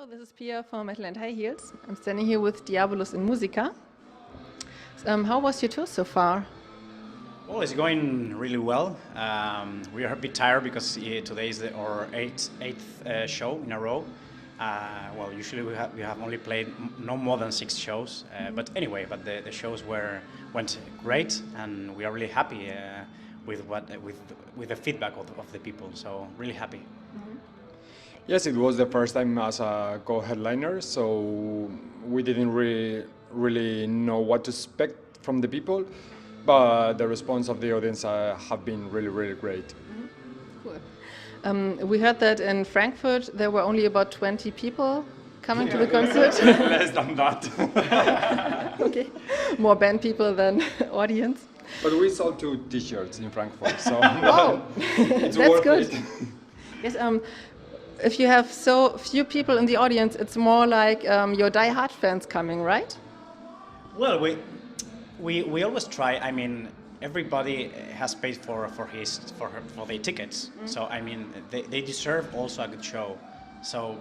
Hello, this is Pia from Metal and High Heels. I'm standing here with DIABULUS in Musica. How was your tour so far? Well, it's going really well. We are a bit tired because today is our eighth show in a row. Well, usually we have only played no more than 6 shows. But anyway, the shows went great, and we are really happy with the feedback of the people. So really happy. Mm-hmm. Yes, it was the first time as a co-headliner, so we didn't really know what to expect from the people, but the response of the audience have been really great. Mm-hmm. Cool. We heard that in Frankfurt there were only about 20 people coming to the concert. Less than that. Okay, more band people than audience. But we sold 2 T-shirts in Frankfurt, so oh, it's that's worth good. it. Yes. If you have so few people in the audience, it's more like your die-hard fans coming, right? Well, we always try. I mean, everybody has paid for their tickets. Mm-hmm. So I mean, they deserve also a good show. So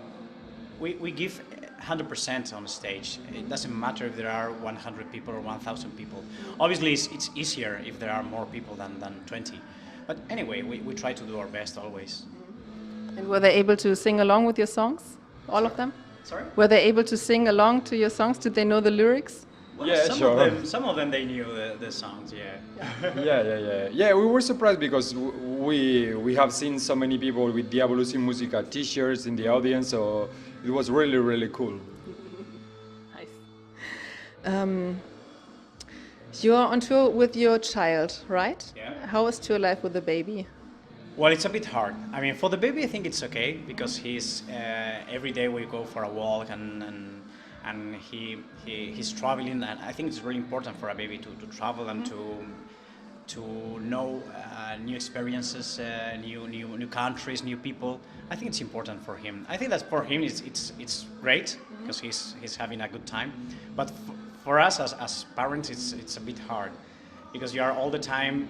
we give 100% on stage. It doesn't matter if there are 100 people or 1,000 people. Obviously, it's easier if there are more people than 20. But anyway, we try to do our best always. And were they able to sing along with your songs? All of them? Sorry? Were they able to sing along to your songs? Did they know the lyrics? Well, yeah, sure. Some of them they knew the songs, yeah. Yeah, we were surprised because we have seen so many people with DIABULUS in Musica T-shirts in the audience, so it was really cool. Nice. You're on tour with your child, right? Yeah. How is tour life with the baby? Well, it's a bit hard. I mean, for the baby, I think it's okay because he's every day we go for a walk and he's traveling, and I think it's really important for a baby to travel and to know new experiences, new countries, new people. I think it's important for him. I think that for him it's great because he's having a good time. But for us as parents, it's a bit hard because you are all the time.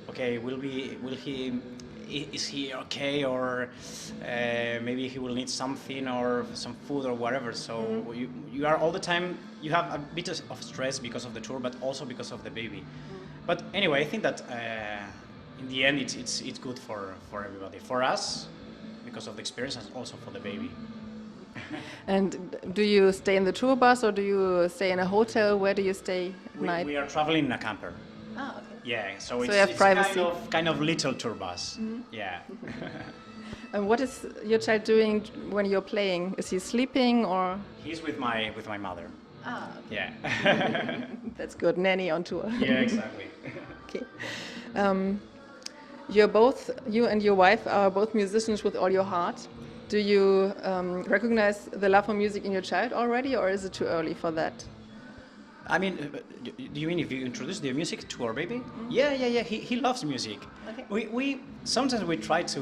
Okay, is he okay, or maybe he will need something or some food or whatever. So you are all the time, you have a bit of stress because of the tour, but also because of the baby. But anyway, I think that in the end it's good for everybody, for us because of the experience, and also for the baby. And do you stay in the tour bus or do you stay in a hotel? Where do you stay at night? We are traveling in a camper. Ah, okay. Yeah, so you have it's privacy. kind of little tour bus. Mm-hmm. Yeah. And what is your child doing when you're playing? Is he sleeping or? He's with my mother. Ah. Yeah. That's good. Nanny on tour. Yeah, exactly. Okay. You and your wife are both musicians with all your heart. Do you recognize the love for music in your child already, or is it too early for that? I mean, do you mean if you introduce the music to our baby? Mm-hmm. Yeah. He loves music. Okay. We sometimes we try to.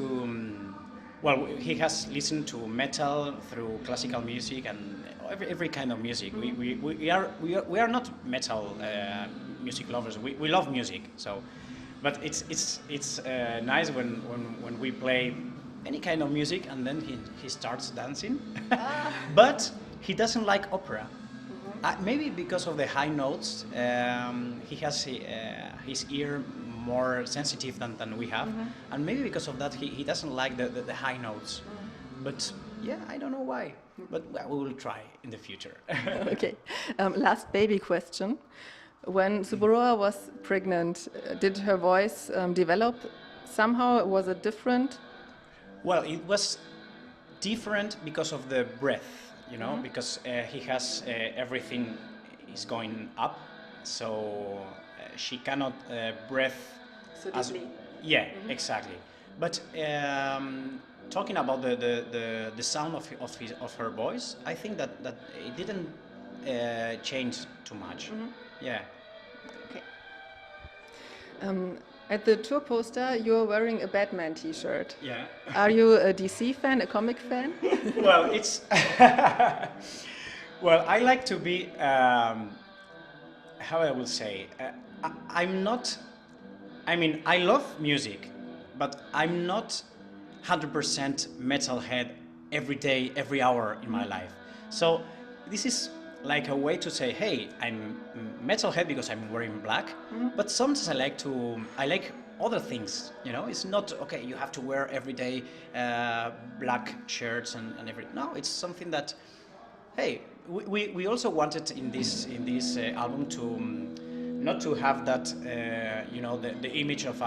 Well, he has listened to metal through classical music and every kind of music. Mm-hmm. We are not metal music lovers. We love music. So, but it's nice when we play any kind of music and then he starts dancing. But he doesn't like opera. Maybe because of the high notes, he has his ear more sensitive than we have, and maybe because of that he doesn't like the high notes. But yeah, I don't know why, but we will try in the future. Okay, last baby question. When Subaroa was pregnant, did her voice develop somehow? Was it different? Well, it was different because of the breath. You know, because he has everything is going up, so she cannot breathe. So deeply. Yeah, exactly. But talking about the sound of her voice, I think that it didn't change too much. Yeah. Okay. At the tour poster, you're wearing a Batman T-shirt. Yeah. Are you a DC fan, a comic fan? Well, it's. Well, I like to be. How I will say. I'm not. I mean, I love music, but I'm not 100% metalhead every day, every hour in my life. So this is like a way to say, hey, I'm metalhead because I'm wearing black, but sometimes I like other things, you know. It's not, okay, you have to wear every day black shirts and everything. No, it's something that, hey, we also wanted in this album to not to have that you know, the image of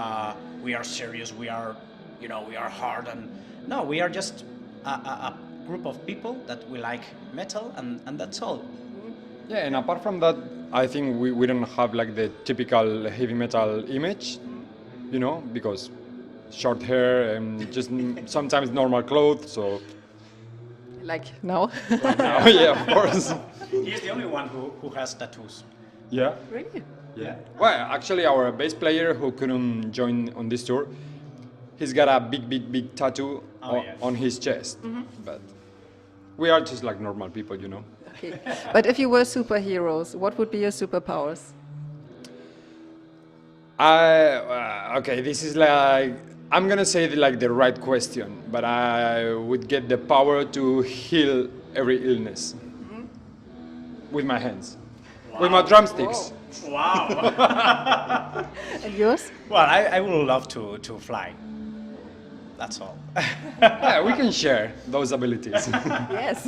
we are serious, we are, you know, we are hard, and no, we are just a group of people that we like metal, and that's all. Yeah, and apart from that, I think we don't have like the typical heavy metal image, you know, because short hair and just sometimes normal clothes. So Like now? now, yeah, of course. He's the only one who has tattoos. Yeah. Really? Yeah. Well, actually, our bass player who couldn't join on this tour, he's got a big tattoo on his chest. But we are just like normal people, you know. Okay. But if you were superheroes, what would be your superpowers? Okay, this is like, I'm gonna say like the right question, but I would get the power to heal every illness with my hands, with my drumsticks. Wow. And yours? Well, I would love to fly. That's all. Yeah, we can share those abilities. Yes.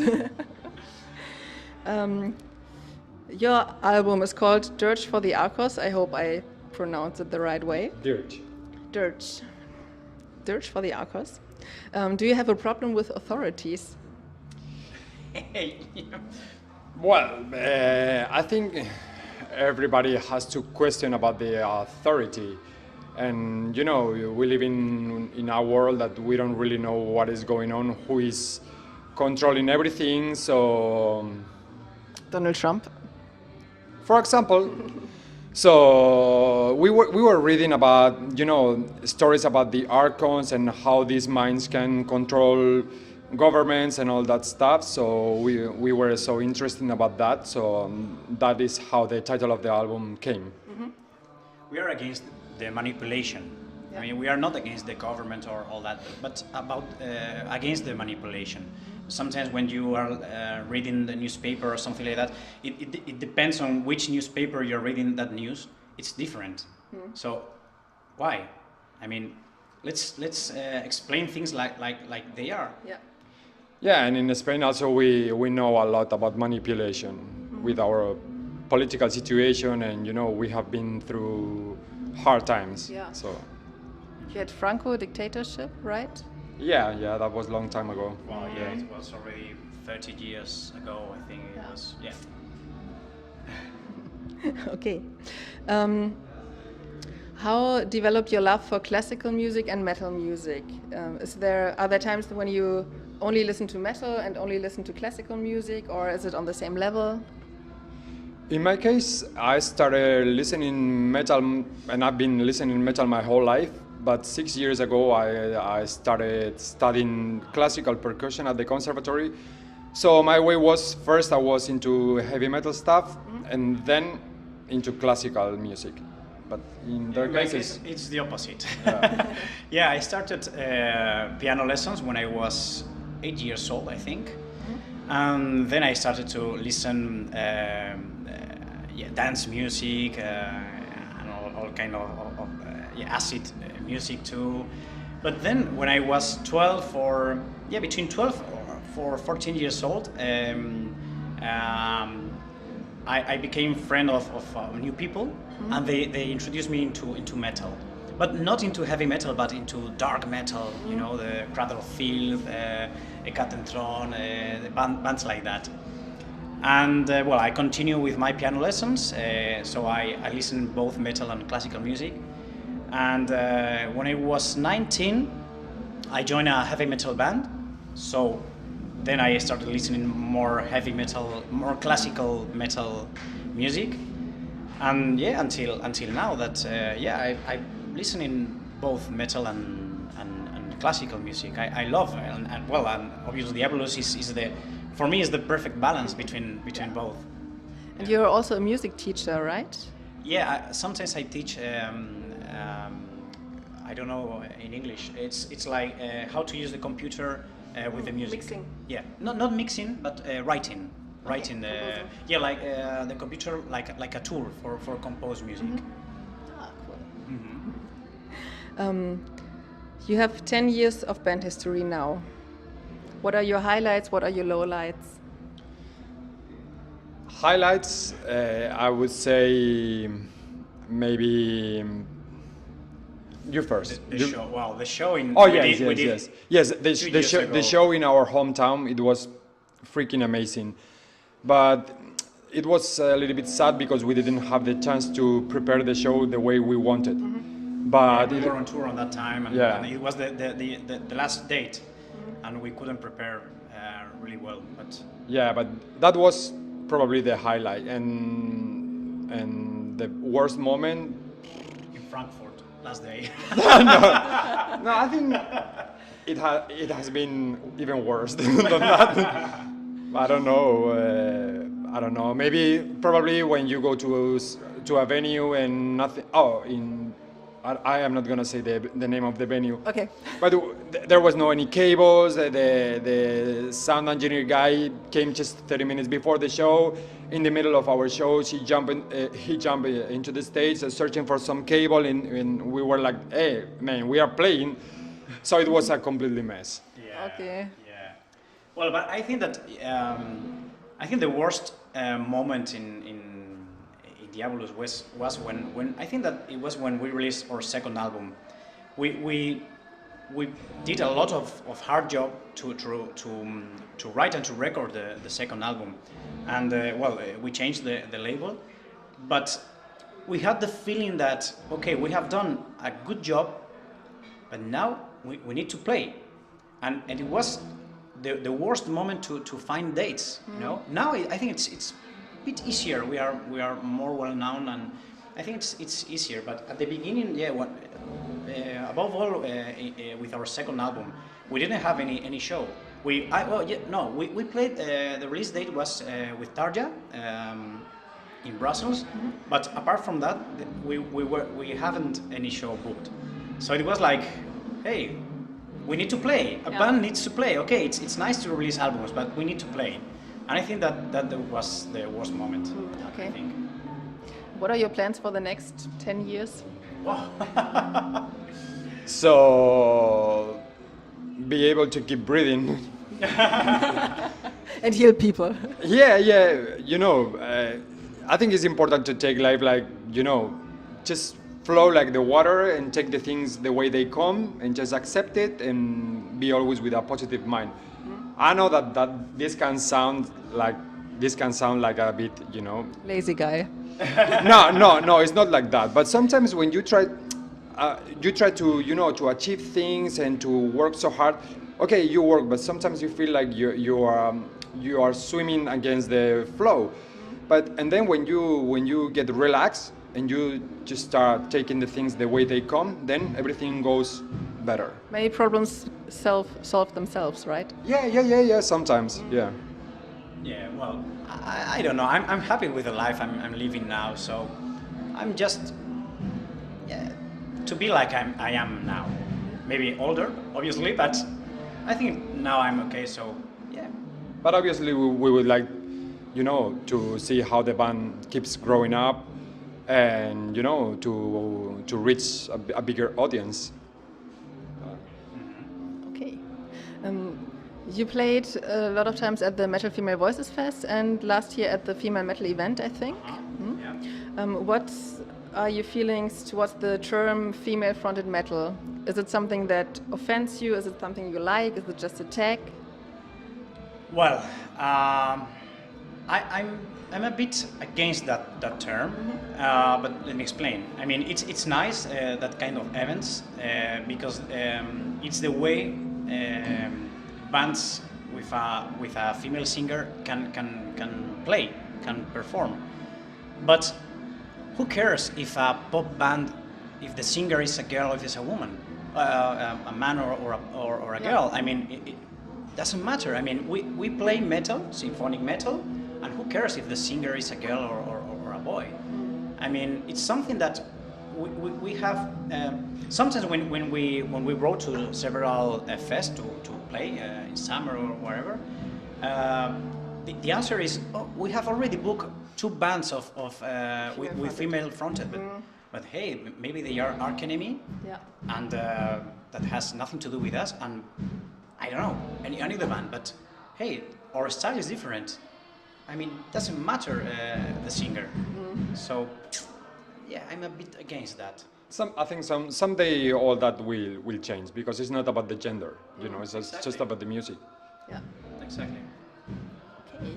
Your album is called Dirge for the Arcos. I hope I pronounced it the right way. Dirge. Dirge. Dirge for the Arcos. Do you have a problem with authorities? Well, I think everybody has to question about the authority. And, you know, we live in a world that we don't really know what is going on, who is controlling everything, so... Donald Trump? For example, so we were reading about, you know, stories about the archons and how these minds can control governments and all that stuff. So we were so interested about that. So that is how the title of the album came. We are against the manipulation. I mean, we are not against the government or all that, but about against the manipulation. Sometimes when you are reading the newspaper or something like that, it depends on which newspaper you're reading that news. It's different. So why? I mean, let's explain things like they are. Yeah. Yeah, and in Spain also we know a lot about manipulation with our political situation, and you know, we have been through hard times. Yeah. So You had Franco dictatorship, right? yeah, that was a long time ago. Well, yeah, it was already 30 years ago, I think it was. Yeah. Okay. How developed your love for classical music and metal music? Are there times when you only listen to metal and only listen to classical music, or is it on the same level? In my case, I started listening metal, and I've been listening metal my whole life. But 6 years ago, I started studying classical percussion at the conservatory. So my way was, first I was into heavy metal stuff, and then into classical music. But in their cases, it's the opposite. Yeah, I started piano lessons when I was 8 years old, I think. And then I started to listen dance music and all kind of acid music too. But then when I was 12 or between 12 or 14 years old, I became friend of new people, and they introduced me into metal, but not into heavy metal, but into dark metal. You know, the Cradle of Filth, Ecatentron, the bands like that. And well, I continue with my piano lessons, so I listen both metal and classical music. And when I was 19, I joined a heavy metal band. So then I started listening more heavy metal, more classical metal music. And yeah, until now that I listen in both metal and classical music. I love, and obviously DIABULUS is for me is the perfect balance between both. And you're also a music teacher, right? Yeah, sometimes I teach. I don't know in English. It's like how to use the computer with the music. Mixing. Yeah, not mixing, but writing. Writing, composing. yeah, like the computer, like a tool for compose music. Ah, cool. You have 10 years of band history now. What are your highlights? What are your lowlights? Highlights, I would say maybe you first. The show. Wow, the show in. Oh we yes, did- we did yes, yes. The years show, ago. the show in our hometown, it was freaking amazing, but it was a little bit sad because we didn't have the chance to prepare the show the way we wanted. But We were on tour on that time, and, Yeah. and it was the last date, and we couldn't prepare really well. But yeah, but that was probably the highlight, and the worst moment. in Frankfurt, last day. No, I think it has been even worse than that. I don't know. I don't know. Maybe probably when you go to a venue and nothing. Oh, I am not gonna say the name of the venue. Okay. But there was no any cables. The sound engineer guy came just 30 minutes before the show. In the middle of our shows, he jumped into the stage searching for some cable, and we were like, "Hey, man, we are playing." So it was a completely mess. Yeah. Okay. Yeah. Well, but I think that I think the worst moment in Diabolus was when I think that it was when we released our second album. We did a lot of hard job to write and to record the second album, and we changed the label, but we had the feeling that okay, we have done a good job, but now we need to play, and it was the worst moment to find dates. You know, now I think it's a bit easier. We are more well known, and I think it's easier. But at the beginning, yeah, above all, with our second album, we didn't have any show. We played. The release date was with Tarja in Brussels, but apart from that, we haven't any show booked. So it was like, hey, we need to play. A band needs to play. Okay, it's nice to release albums, but we need to play. And I think that was the worst moment. Okay. I think. What are your plans for the next 10 years? Wow. So be able to keep breathing. And heal people. Yeah, you know, I think it's important to take life like, you know, just flow like the water and take the things the way they come and just accept it and be always with a positive mind. I know that this can sound like a bit, you know. Lazy guy. No, it's not like that. But sometimes when you try to, you know, to achieve things and to work so hard, okay, you work, but sometimes you feel like you are swimming against the flow. And then when you get relaxed and you just start taking the things the way they come, then everything goes better. Many problems solve themselves, right? Yeah. Sometimes, yeah. Yeah. Well, I don't know. I'm happy with the life I'm living now. So I'm just to be like I am now. Maybe older, obviously, but I think now I'm okay. So yeah. But obviously we would like, you know, to see how the band keeps growing up, and you know, to reach a bigger audience. Okay. You played a lot of times at the Metal Female Voices Fest and last year at the Female Metal event, I think. Yeah. What are your feelings towards the term female-fronted metal? Is it something that offends you? Is it something you like? Is it just a tag? Well, I'm a bit against that term, but let me explain. I mean, it's nice that kind of events because it's the way bands with a female singer can play, can perform. But who cares if a pop band, if the singer is a girl, if it's a woman, a man or a girl? I mean, it doesn't matter. I mean, we play metal, symphonic metal, and who cares if the singer is a girl or a boy? I mean, it's something that we have sometimes when we wrote to several fests to play in summer or wherever, the answer is we have already booked 2 bands with female fronted, but hey, maybe they are arch enemy, and that has nothing to do with us, and I don't know any other band, but hey, our style is different. I mean, doesn't matter the singer. So, yeah, I'm a bit against that. I think someday all that will change, because it's not about the gender, you know, it's just about the music. Yeah. Exactly. Okay.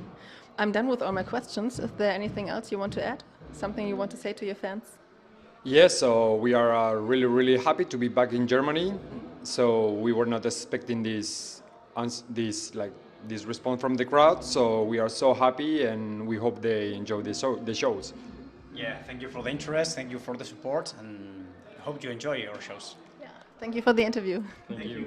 I'm done with all my questions. Is there anything else you want to add? Something you want to say to your fans? Yes, so we are really happy to be back in Germany. So we were not expecting this response from the crowd. So we are so happy, and we hope they enjoy the shows. Yeah, thank you for the interest, thank you for the support, and I hope you enjoy our shows. Yeah. Thank you for the interview. Thank you.